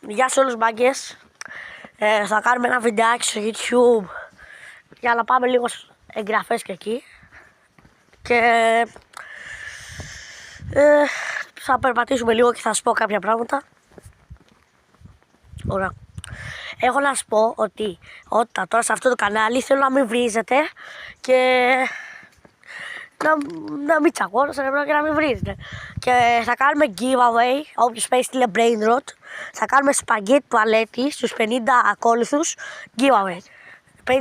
Γεια σε όλους μάγκες. Θα κάνουμε ένα βιντεάκι στο YouTube για να πάμε λίγο εγγραφές και εκεί. Και θα περπατήσουμε λίγο και θα σας πω κάποια πράγματα. Ωραία. Έχω να σας πω ότι όταν τώρα σε αυτό το κανάλι θέλω να μην βρίζετε και να μην τσακώνεστε και να μην βρίζετε. Και θα κάνουμε giveaway, όποιος παίζει στείλε brain rot. Θα κάνουμε σπαγκέτι τουαλέτη στους 50 ακόλουθους giveaway. 50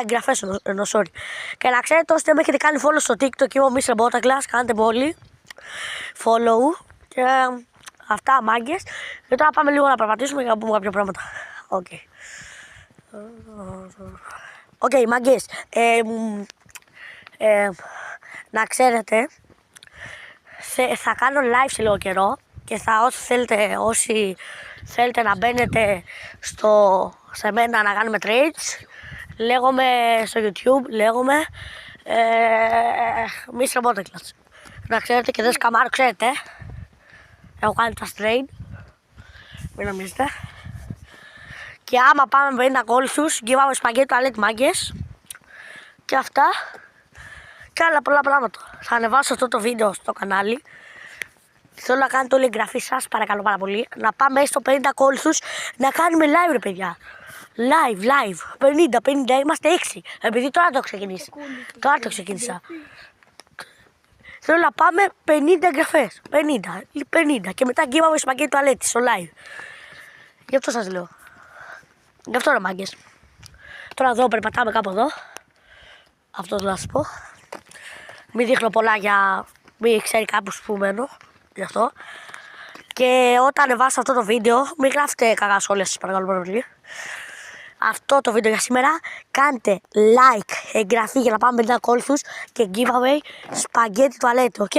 εγγραφές sorry. Και να ξέρετε όσοι δεν με έχετε κάνει follow στο TikTok, είμαι ο Mr. Botaglass, κάντε όλοι follow. Και αυτά μάγκες. Και τώρα πάμε λίγο να περπατήσουμε και να πούμε κάποια πράγματα. Οκ, μάγκες. Να ξέρετε, θα κάνω live σε λίγο καιρό και όσοι θέλετε να μπαίνετε σε μένα να κάνουμε trades, λέγομαι στο YouTube, λέγομαι Mr. Botaglass. Να ξέρετε και δεν σκαμάρω, ξέρετε, έχω κάνει τα trade, μην νομίζετε. Και άμα πάμε με 50 ακόλουθους, give σπαγκέτι τουαλέτη μάγκες. Και αυτά. Και άλλα πολλά πράγματα. Θα ανεβάσω αυτό το βίντεο στο κανάλι. Θέλω να κάνετε όλη η εγγραφή σας, παρακαλώ πάρα πολύ. Να πάμε στο 50 ακόλουθους, να κάνουμε live ρε παιδιά. Live. 50, είμαστε 6. Επειδή τώρα το ξεκινήσει. Τώρα το ξεκίνησα. Θέλω να πάμε 50 εγγραφές. 50. Και μετά give σπαγκέτι τουαλέτη στο live. Γι' αυτό σας λέω. Γι' αυτό ρε μάγκες. Τώρα εδώ περπατάμε κάπου εδώ. Αυτό θα σας πω. Μην δείχνω πολλά για μην ξέρει κάποιος που μένω. Γι' αυτό. Και όταν ανεβάσω αυτό το βίντεο, μην γράφετε κακά σχόλια σας παρακαλώ πολύ. Αυτό το βίντεο για σήμερα. Κάντε like, εγγραφή για να πάμε 50 ακόλουθους και giveaway σπαγκέτι τουαλέτη. Οκ,